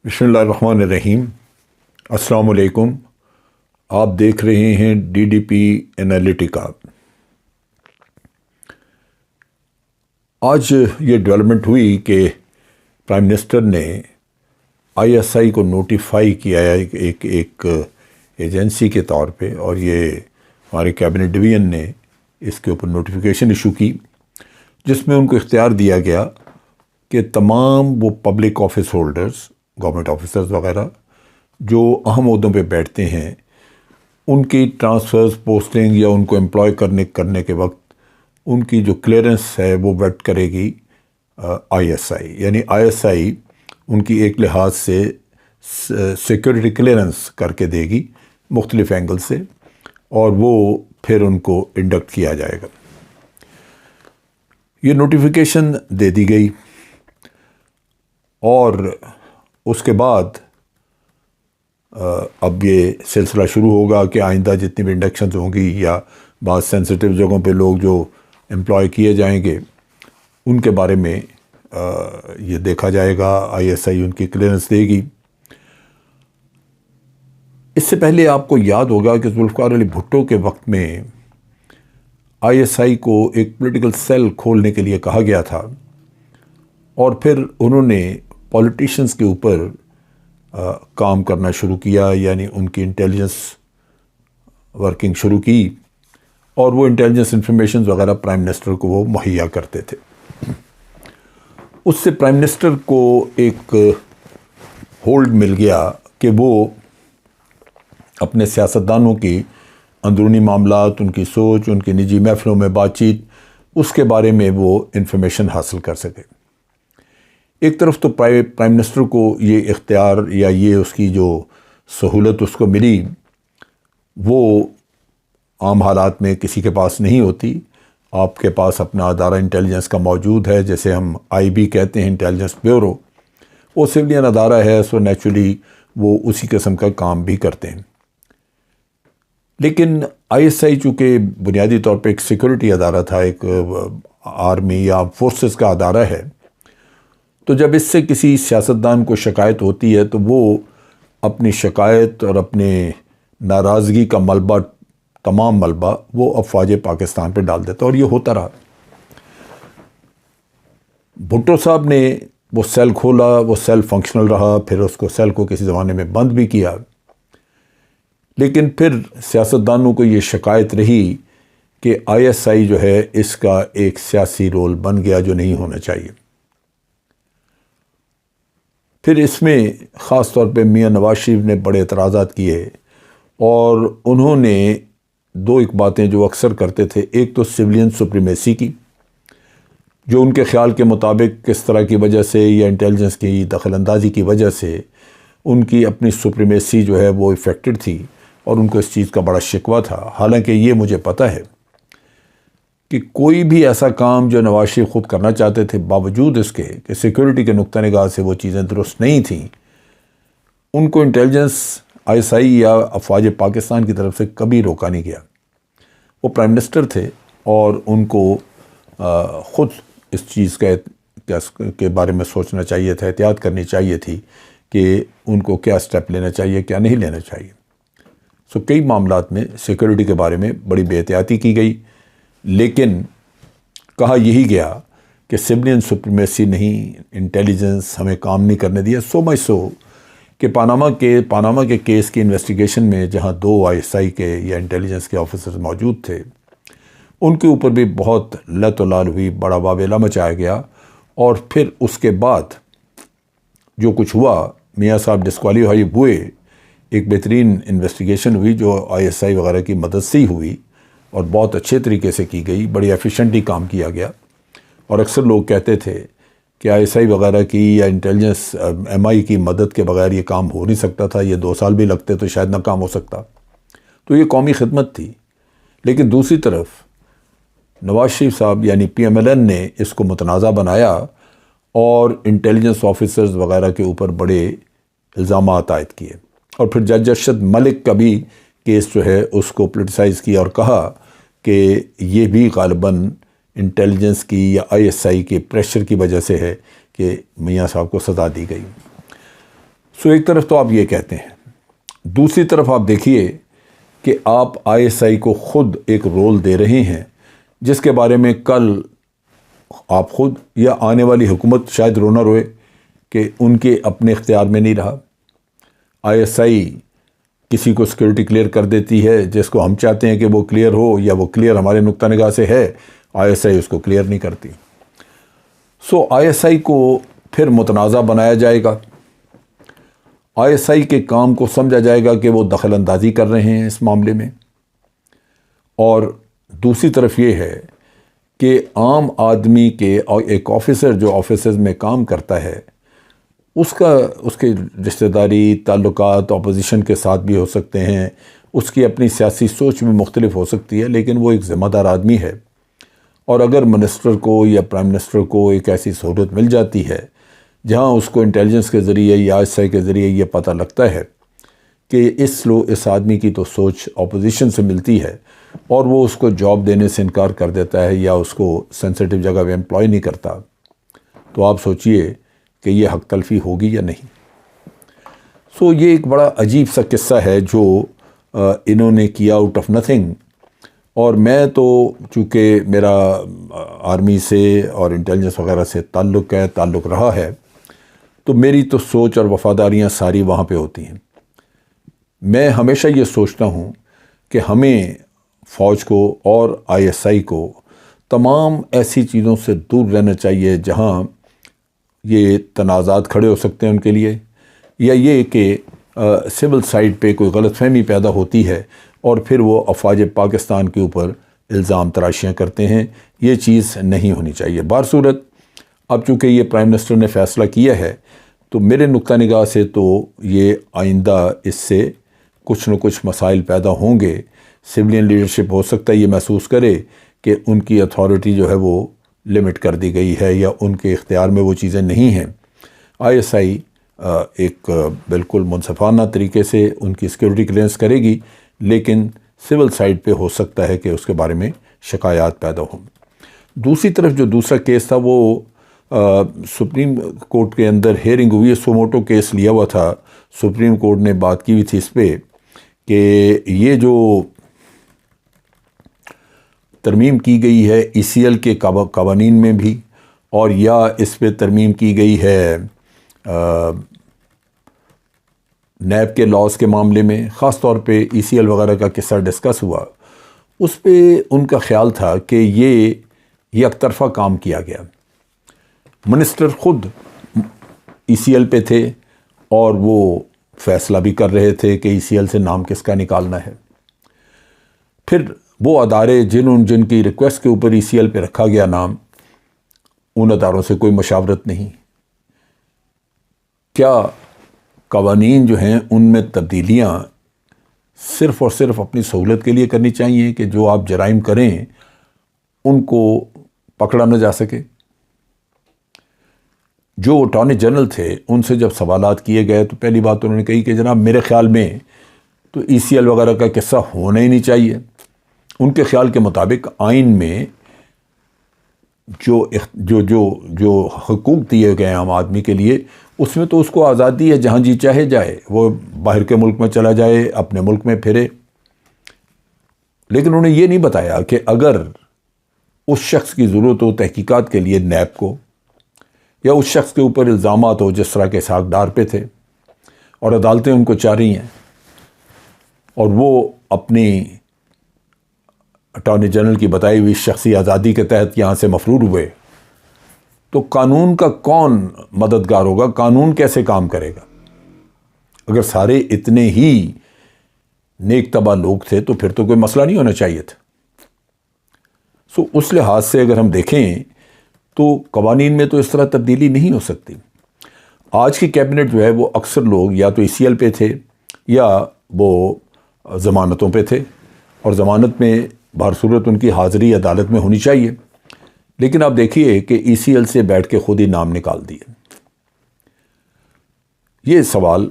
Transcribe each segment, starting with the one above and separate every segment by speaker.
Speaker 1: بسم اللہ الرحمن الرحیم۔ السلام علیکم۔ آپ دیکھ رہے ہیں ڈی ڈی پی انالیٹیکا۔ آج یہ ڈیولپمنٹ ہوئی کہ پرائم منسٹر نے آئی ایس آئی کو نوٹیفائی کیا ہے ایک ایجنسی کے طور پہ، اور یہ ہمارے کیبنٹ ڈویژن نے اس کے اوپر نوٹیفیکیشن ایشو کی، جس میں ان کو اختیار دیا گیا کہ تمام وہ public office holders, government officers وغیرہ جو اہم عہدوں پہ بیٹھتے ہیں، ان کی ٹرانسفرز، پوسٹنگ یا ان کو امپلائی کرنے کے وقت ان کی جو کلیئرنس ہے وہ ویٹ کرے گی آئی ایس آئی۔ یعنی آئی ایس آئی ان کی ایک لحاظ سے سیکورٹی کلیئرنس کر کے دے گی مختلف اینگل سے، اور وہ پھر ان کو انڈکٹ کیا جائے گا۔ یہ نوٹیفیکیشن دے دی گئی، اور اس کے بعد اب یہ سلسلہ شروع ہوگا کہ آئندہ جتنی بھی انڈکشنز ہوں گی یا بعض سینسٹیو جگہوں پہ لوگ جو امپلائی کیے جائیں گے ان کے بارے میں یہ دیکھا جائے گا، آئی ایس آئی ان کی کلیئرنس دے گی۔ اس سے پہلے آپ کو یاد ہوگا کہ ذوالفقار علی بھٹو کے وقت میں آئی ایس آئی کو ایک پولیٹیکل سیل کھولنے کے لیے کہا گیا تھا، اور پھر انہوں نے پولیٹیشنز کے اوپر کام کرنا شروع کیا، یعنی ان کی انٹیلیجنس ورکنگ شروع کی، اور وہ انٹیلیجنس انفارمیشنز وغیرہ پرائم منسٹر کو وہ مہیا کرتے تھے۔ اس سے پرائم منسٹر کو ایک ہولڈ مل گیا کہ وہ اپنے سیاستدانوں کی اندرونی معاملات، ان کی سوچ، ان کی نجی محفلوں میں بات چیت، اس کے بارے میں وہ انفارمیشن حاصل کر سکے۔ ایک طرف تو پرائم منسٹر کو یہ اختیار یا یہ اس کی جو سہولت اس کو ملی، وہ عام حالات میں کسی کے پاس نہیں ہوتی۔ آپ کے پاس اپنا ادارہ انٹیلیجنس کا موجود ہے، جیسے ہم آئی بی کہتے ہیں، انٹیلیجنس بیورو، وہ سویلین ادارہ ہے، سو نیچرلی وہ اسی قسم کا کام بھی کرتے ہیں۔ لیکن آئی ایس آئی چونکہ بنیادی طور پہ ایک سیکورٹی ادارہ تھا، ایک آرمی یا فورسز کا ادارہ ہے، تو جب اس سے کسی سیاستدان کو شکایت ہوتی ہے تو وہ اپنی شکایت اور اپنے ناراضگی کا ملبہ، تمام ملبہ، وہ افواج پاکستان پہ ڈال دیتا، اور یہ ہوتا رہا۔ بھٹو صاحب نے وہ سیل کھولا، وہ سیل فنکشنل رہا، پھر اس کو سیل کو کسی زمانے میں بند بھی کیا، لیکن پھر سیاستدانوں کو یہ شکایت رہی کہ آئی ایس آئی جو ہے اس کا ایک سیاسی رول بن گیا جو نہیں ہونا چاہیے۔ پھر اس میں خاص طور پہ میاں نواز شریف نے بڑے اعتراضات کیے، اور انہوں نے ایک باتیں جو اکثر کرتے تھے، ایک تو سویلین سپریمیسی کی، جو ان کے خیال کے مطابق کس طرح کی وجہ سے یا انٹیلیجنس کی دخل اندازی کی وجہ سے ان کی اپنی سپریمیسی جو ہے وہ افیکٹڈ تھی، اور ان کو اس چیز کا بڑا شکوہ تھا۔ حالانکہ یہ مجھے پتہ ہے کہ کوئی بھی ایسا کام جو نواز شریف خود کرنا چاہتے تھے، باوجود اس کے کہ سیکورٹی کے نقطہ نگاہ سے وہ چیزیں درست نہیں تھیں، ان کو انٹیلیجنس، آئی ایس آئی یا افواج پاکستان کی طرف سے کبھی روکا نہیں گیا۔ وہ پرائم منسٹر تھے، اور ان کو خود اس چیز کے بارے میں سوچنا چاہیے تھا، احتیاط کرنی چاہیے تھی کہ ان کو کیا سٹیپ لینا چاہیے، کیا نہیں لینا چاہیے۔ کئی معاملات میں سیکورٹی کے بارے میں بڑی بے احتیاطی کی گئی، لیکن کہا یہی گیا کہ سویلین سپریمیسی نہیں، انٹیلیجنس ہمیں کام نہیں کرنے دیا۔ سو مچ سو کہ پاناما کے کیس کی انویسٹیگیشن میں جہاں 2 آئی ایس آئی کے یا انٹیلیجنس کے آفیسرز موجود تھے، ان کے اوپر بھی بہت لت و لال ہوئی، بڑا واویلا مچایا گیا، اور پھر اس کے بعد جو کچھ ہوا، میاں صاحب ڈسکوالیفائی ہوئے، ایک بہترین انویسٹیگیشن ہوئی جو آئی ایس آئی وغیرہ کی مدد سے ہی ہوئی، اور بہت اچھے طریقے سے کی گئی، بڑی ایفیشنٹلی کام کیا گیا۔ اور اکثر لوگ کہتے تھے کہ آئی ایس آئی وغیرہ کی یا انٹیلیجنس ایم آئی کی مدد کے بغیر یہ کام ہو نہیں سکتا تھا، یہ 2 سال بھی لگتے تو شاید ناکام ہو سکتا۔ تو یہ قومی خدمت تھی۔ لیکن دوسری طرف نواز شریف صاحب یعنی پی ایم ایل این نے اس کو متنازع بنایا، اور انٹیلیجنس آفیسرز وغیرہ کے اوپر بڑے الزامات عائد کیے، اور پھر جج ارشد ملک کا بھی کیس جو ہے اس کو پولیٹیسائز کیا، اور کہا کہ یہ بھی غالباً انٹیلیجنس کی یا آئی ایس آئی کے پریشر کی وجہ سے ہے کہ میاں صاحب کو سزا دی گئی۔ سو ایک طرف تو آپ یہ کہتے ہیں، دوسری طرف آپ دیکھیے کہ آپ ISI کو خود ایک رول دے رہے ہیں جس کے بارے میں کل آپ خود یا آنے والی حکومت شاید رونا روئے کہ ان کے اپنے اختیار میں نہیں رہا۔ ISI کسی کو سیکورٹی کلیئر کر دیتی ہے جس کو ہم چاہتے ہیں کہ وہ کلیئر ہو، یا وہ کلیئر ہمارے نقطہ نگاہ سے ہے، ISI اس کو کلیئر نہیں کرتی۔ سو ISI کو پھر متنازع بنایا جائے گا، ISI کے کام کو سمجھا جائے گا کہ وہ دخل اندازی کر رہے ہیں اس معاملے میں، اور دوسری طرف یہ ہے کہ عام آدمی کے ایک آفیسر جو آفیسز میں کام کرتا ہے اس کے رشتہ داری تعلقات اپوزیشن کے ساتھ بھی ہو سکتے ہیں، اس کی اپنی سیاسی سوچ بھی مختلف ہو سکتی ہے، لیکن وہ ایک ذمہ دار آدمی ہے، اور اگر منسٹر کو یا پرائم منسٹر کو ایک ایسی سہولت مل جاتی ہے جہاں اس کو انٹیلیجنس کے ذریعے یا ISI کے ذریعے یہ پتہ لگتا ہے کہ اس آدمی کی تو سوچ اپوزیشن سے ملتی ہے اور وہ اس کو جاب دینے سے انکار کر دیتا ہے یا اس کو سینسٹیو جگہ پہ امپلائی نہیں کرتا، تو آپ سوچئے کہ یہ حق تلفی ہوگی یا نہیں۔ سو یہ ایک بڑا عجیب سا قصہ ہے جو انہوں نے کیا آؤٹ آف نتھنگ، اور میں تو چونکہ میرا آرمی سے اور انٹیلیجنس وغیرہ سے تعلق رہا ہے، تو میری تو سوچ اور وفاداریاں ساری وہاں پہ ہوتی ہیں۔ میں ہمیشہ یہ سوچتا ہوں کہ ہمیں فوج کو اور ISI کو تمام ایسی چیزوں سے دور رہنا چاہیے جہاں یہ تنازعات کھڑے ہو سکتے ہیں ان کے لیے، یا یہ کہ سول سائڈ پہ کوئی غلط فہمی پیدا ہوتی ہے اور پھر وہ افواج پاکستان کے اوپر الزام تراشیاں کرتے ہیں۔ یہ چیز نہیں ہونی چاہیے۔ بہرصورت اب چونکہ یہ پرائم منسٹر نے فیصلہ کیا ہے تو میرے نقطہ نگاہ سے تو یہ آئندہ اس سے کچھ نہ کچھ مسائل پیدا ہوں گے۔ سویلین لیڈرشپ ہو سکتا ہے یہ محسوس کرے کہ ان کی اتھارٹی جو ہے وہ لمٹ کر دی گئی ہے یا ان کے اختیار میں وہ چیزیں نہیں ہیں۔ ISI ایک بالکل منصفانہ طریقے سے ان کی سیکورٹی کلیئرنس کرے گی، لیکن سول سائڈ پہ ہو سکتا ہے کہ اس کے بارے میں شکایات پیدا ہوں۔ دوسری طرف جو دوسرا کیس تھا وہ سپریم کورٹ کے اندر ہیئرنگ ہوئی ہے، سوموٹو کیس لیا ہوا تھا، سپریم کورٹ نے بات کی ہوئی تھی اس پہ کہ یہ جو ترمیم کی گئی ہے ECL کے قوانین میں بھی، اور یا اس پہ ترمیم کی گئی ہے نیب کے لاز کے معاملے میں، خاص طور پہ ECL وغیرہ کا قصہ ڈسکس ہوا، اس پہ ان کا خیال تھا کہ یہ یک طرفہ کام کیا گیا۔ منسٹر خود ECL پہ تھے اور وہ فیصلہ بھی کر رہے تھے کہ ECL سے نام کس کا نکالنا ہے۔ پھر وہ ادارے جن کی ریکویسٹ کے اوپر ECL پہ رکھا گیا نام، ان اداروں سے کوئی مشاورت نہیں۔ کیا قوانین جو ہیں ان میں تبدیلیاں صرف اور صرف اپنی سہولت کے لیے کرنی چاہیے کہ جو آپ جرائم کریں ان کو پکڑا نہ جا سکے؟ جو اٹارنی جنرل تھے ان سے جب سوالات کیے گئے تو پہلی بات انہوں نے کہی کہ جناب میرے خیال میں تو ECL وغیرہ کا قصہ ہونا ہی نہیں چاہیے۔ ان کے خیال کے مطابق آئین میں جو حقوق دیے گئے ہیں عام آدمی کے لیے، اس میں تو اس کو آزادی ہے جہاں جی چاہے جائے، وہ باہر کے ملک میں چلا جائے، اپنے ملک میں پھرے۔ لیکن انہوں نے یہ نہیں بتایا کہ اگر اس شخص کی ضرورت ہو تحقیقات کے لیے نیب کو، یا اس شخص کے اوپر الزامات ہو جس طرح کے اسحاق ڈار پہ تھے اور عدالتیں ان کو چاہ رہی ہیں، اور وہ اپنی اٹارنی جنرل کی بتائی ہوئی شخصی آزادی کے تحت یہاں سے مفرور ہوئے، تو قانون کا کون مددگار ہوگا؟ قانون کیسے کام کرے گا؟ اگر سارے اتنے ہی نیک طبع لوگ تھے تو پھر تو کوئی مسئلہ نہیں ہونا چاہیے تھا۔ سو اس لحاظ سے اگر ہم دیکھیں تو قوانین میں تو اس طرح تبدیلی نہیں ہو سکتی۔ آج کی کیبنٹ جو ہے وہ اکثر لوگ یا تو ECL پہ تھے یا وہ ضمانتوں پہ تھے، اور ضمانت میں بہرصورت ان کی حاضری عدالت میں ہونی چاہیے، لیکن آپ دیکھیے کہ ECL سے بیٹھ کے خود ہی نام نکال دیے۔ یہ سوال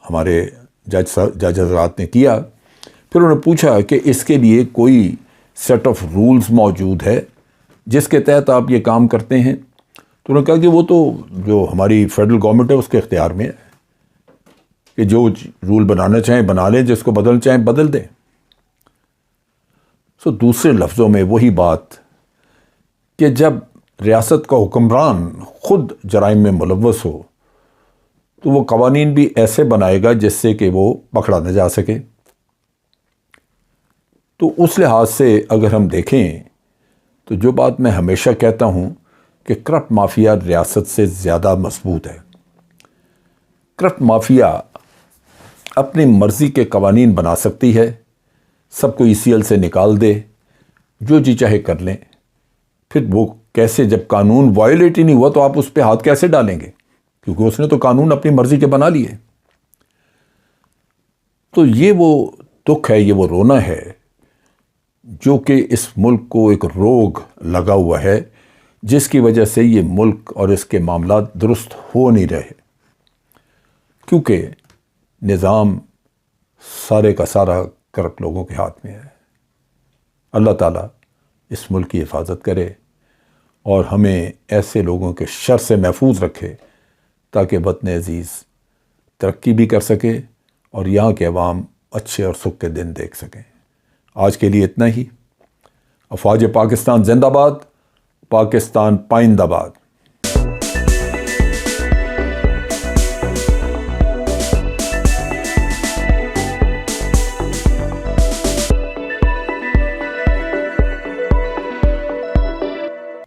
Speaker 1: ہمارے جج حضرات نے کیا، پھر انہوں نے پوچھا کہ اس کے لیے کوئی سیٹ آف رولز موجود ہے جس کے تحت آپ یہ کام کرتے ہیں؟ تو انہوں نے کہا کہ وہ تو جو ہماری فیڈرل گورنمنٹ ہے اس کے اختیار میں ہے کہ جو رول بنانا چاہیں بنا لیں، جس کو بدلنا چاہیں بدل دیں۔ دوسرے لفظوں میں وہی بات کہ جب ریاست کا حکمران خود جرائم میں ملوث ہو تو وہ قوانین بھی ایسے بنائے گا جس سے کہ وہ پکڑا نہ جا سکے۔ تو اس لحاظ سے اگر ہم دیکھیں تو جو بات میں ہمیشہ کہتا ہوں کہ کرپٹ مافیا ریاست سے زیادہ مضبوط ہے۔ کرپٹ مافیا اپنی مرضی کے قوانین بنا سکتی ہے، سب کو ECL سے نکال دے، جو جی چاہے کر لیں۔ پھر وہ کیسے، جب قانون وائلیٹ ہی نہیں ہوا تو آپ اس پہ ہاتھ کیسے ڈالیں گے؟ کیونکہ اس نے تو قانون اپنی مرضی کے بنا لیے۔ تو یہ وہ دکھ ہے، یہ وہ رونا ہے جو کہ اس ملک کو ایک روگ لگا ہوا ہے، جس کی وجہ سے یہ ملک اور اس کے معاملات درست ہو نہیں رہے، کیونکہ نظام سارے کا سارا کرپٹ لوگوں کے ہاتھ میں ہے۔ اللہ تعالیٰ اس ملک کی حفاظت کرے اور ہمیں ایسے لوگوں کے شر سے محفوظ رکھے تاکہ وطن عزیز ترقی بھی کر سکے اور یہاں کے عوام اچھے اور سکھ کے دن دیکھ سکیں۔ آج کے لیے اتنا ہی۔ افواج پاکستان زندہ باد، پاکستان پائندہ باد۔